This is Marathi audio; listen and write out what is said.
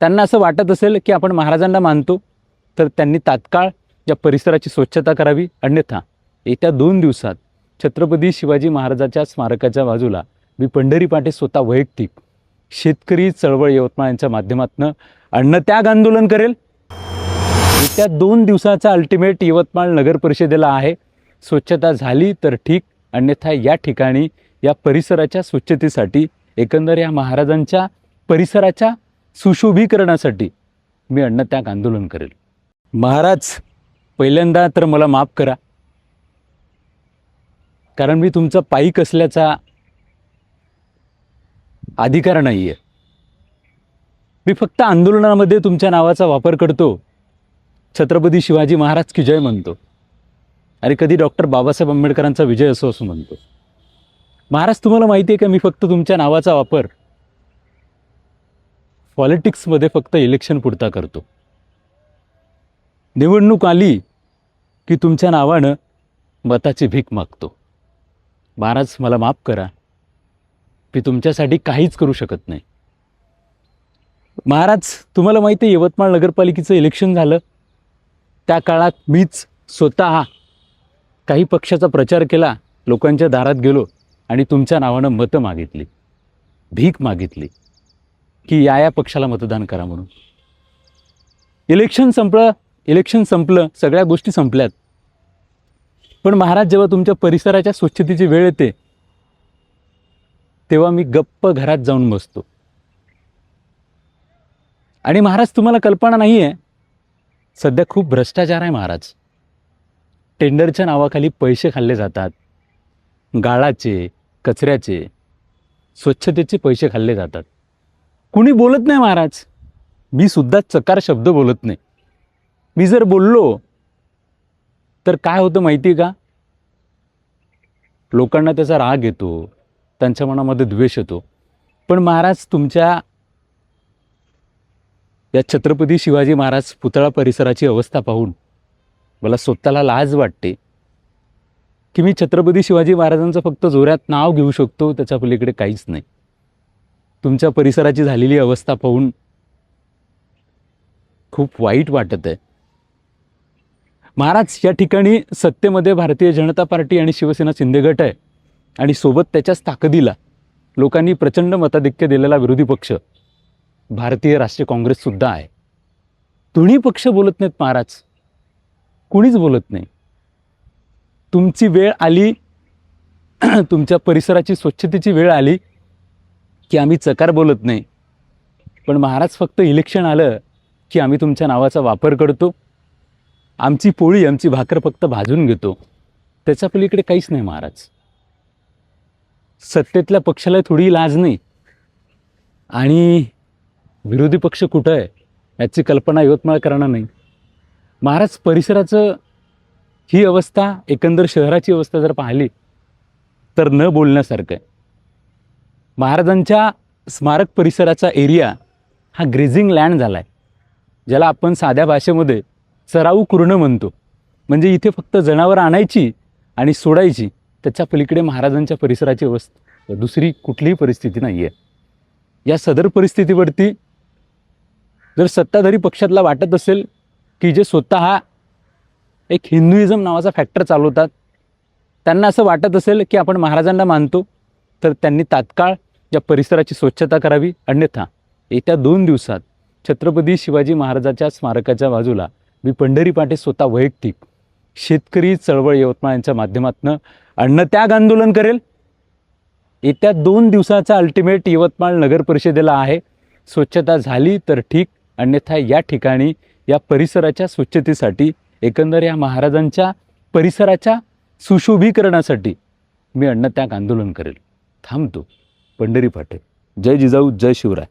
त्यांना असं वाटत असेल की आपण महाराजांना मानतो, तर त्यांनी तात्काळ या परिसराची स्वच्छता करावी. अन्यथा येत्या 2 दिवसात छत्रपती शिवाजी महाराजाच्या स्मारकाच्या बाजूला मी पंढरी पाटे स्वतः वैयक्तिक शेतकरी चळवळ यवतमाळ यांच्या माध्यमातून अन्नत्याग आंदोलन करेल. येत्या 2 दिवसाचा अल्टिमेट यवतमाळ नगर परिषदेला आहे. स्वच्छता झाली तर ठीक, अन्यथा या ठिकाणी या परिसराच्या स्वच्छतेसाठी, एकंदर या महाराजांच्या परिसराच्या सुशोभीकरणासाठी मी अन्नत्याग आंदोलन करेल. महाराज, पहिल्यांदा तर मला माफ करा, कारण मी तुमचा पाईक असल्याचा अधिकार नाही आहे. मी फक्त आंदोलनामध्ये तुमच्या नावाचा वापर करतो, छत्रपती शिवाजी महाराज की जय म्हणतो आणि कधी डॉक्टर बाबासाहेब आंबेडकरांचा विजय असो असं म्हणतो. महाराज, तुम्हाला माहिती आहे का, मी फक्त तुमच्या नावाचा वापर पॉलिटिक्समध्ये फक्त इलेक्शन पुरता करतो. निवडणूक आली की तुमच्या नावानं मताची भीक मागतो. महाराज, मला माफ करा, मी तुमच्यासाठी काहीच करू शकत नाही. महाराज, तुम्हाला माहिती आहे, यवतमाळ नगरपालिकेचं इलेक्शन झालं, त्या काळात मीच स्वतः काही पक्षाचा प्रचार केला, लोकांच्या दारात गेलो आणि तुमच्या नावानं मतं मागितली, भीक मागितली की या पक्षाला मतदान करा म्हणून. इलेक्शन संपलं, सगळ्या गोष्टी संपल्यात. पण महाराज, जेव्हा तुमच्या परिसराच्या स्वच्छतेची वेळ येते, तेव्हा मी गप्प घरात जाऊन बसतो. आणि महाराज, तुम्हाला कल्पना नाही आहे, सध्या खूप भ्रष्टाचार आहे महाराज. टेंडरच्या नावाखाली पैसे खाल्ले जातात, गाळाचे, कचऱ्याचे, स्वच्छतेचे पैसे खाल्ले जातात. कुणी बोलत नाही महाराज. मी सुद्धा चकार शब्द बोलत नाही. मी जर बोललो तर काय होतं माहिती आहे का, लोकांना त्याचा राग येतो, त्यांच्या मनामध्ये द्वेष येतो. पण महाराज, तुमच्या या छत्रपती शिवाजी महाराज पुतळा परिसराची अवस्था पाहून मला स्वतःला लाज वाटते की मी छत्रपती शिवाजी महाराजांचं फक्त जोरात नाव घेऊ शकतो, त्याच्या पलीकडे काहीच नाही. तुमच्या परिसराची झालेली अवस्था पाहून खूप वाईट वाटत आहे. महाराज, या ठिकाणी सत्तेमध्ये भारतीय जनता पार्टी आणि शिवसेना शिंदे गट आहे आणि सोबत त्याच्याच ताकदीला लोकांनी प्रचंड मताधिक्य दिलेला विरोधी पक्ष भारतीय राष्ट्रीय काँग्रेससुद्धा आहे. दोन्ही पक्ष बोलत नाहीत महाराज, कुणीच बोलत नाही. तुमची वेळ आली, तुमच्या परिसराची स्वच्छतेची वेळ आली की आम्ही चकार बोलत नाही. पण महाराज, फक्त इलेक्शन आलं की आम्ही तुमच्या नावाचा वापर करतो, आमची पोळी, आमची भाकर फक्त भाजून घेतो, त्याच्या पलीकडे काहीच नाही महाराज. सत्तेतल्या पक्षाला थोडी लाज नाही आणि विरोधी पक्ष कुठं आहे याची कल्पना यवतमाळकरांना नाही. महाराज, परिसराचं ही अवस्था, एकंदर शहराची अवस्था जर पाहिली तर न बोलण्यासारखं आहे. महाराजांच्या स्मारक परिसराचा एरिया हा ग्रेझिंग लँड झाला आहे, ज्याला आपण साध्या भाषेमध्ये चराऊ कुरणं म्हणतो. म्हणजे इथे फक्त जनावरं आणायची आणि सोडायची, त्याच्या पलीकडे महाराजांच्या परिसराची अवस्था दुसरी कुठलीही परिस्थिती नाही आहे. या सदर परिस्थितीवरती जर सत्ताधारी पक्षातला वाटत असेल की जे स्वतः एक हिंदुइझम नावाचा फॅक्टर चालवतात, त्यांना असं वाटत असेल की आपण महाराजांना मानतो, तर त्यांनी तात्काळ या परिसराची स्वच्छता करावी. अन्यथा येत्या 2 दिवसात छत्रपती शिवाजी महाराजाच्या स्मारकाच्या बाजूला मी पंढरी पाटे स्वतः वैयक्तिक शेतकरी चळवळ यवतमाळ यांच्या माध्यमातून अन्नत्याग आंदोलन करेल. येत्या 2 दिवसाचा अल्टिमेट यवतमाळ नगर परिषदेला आहे. स्वच्छता झाली तर ठीक, अन्यथा या ठिकाणी या परिसराच्या स्वच्छतेसाठी, एकंदर या महाराजांच्या परिसराच्या सुशोभीकरणासाठी मी अन्नत्याग आंदोलन करेल. थांबतो. पंढरी पाटे. जय जिजाऊ, जय शिवराय.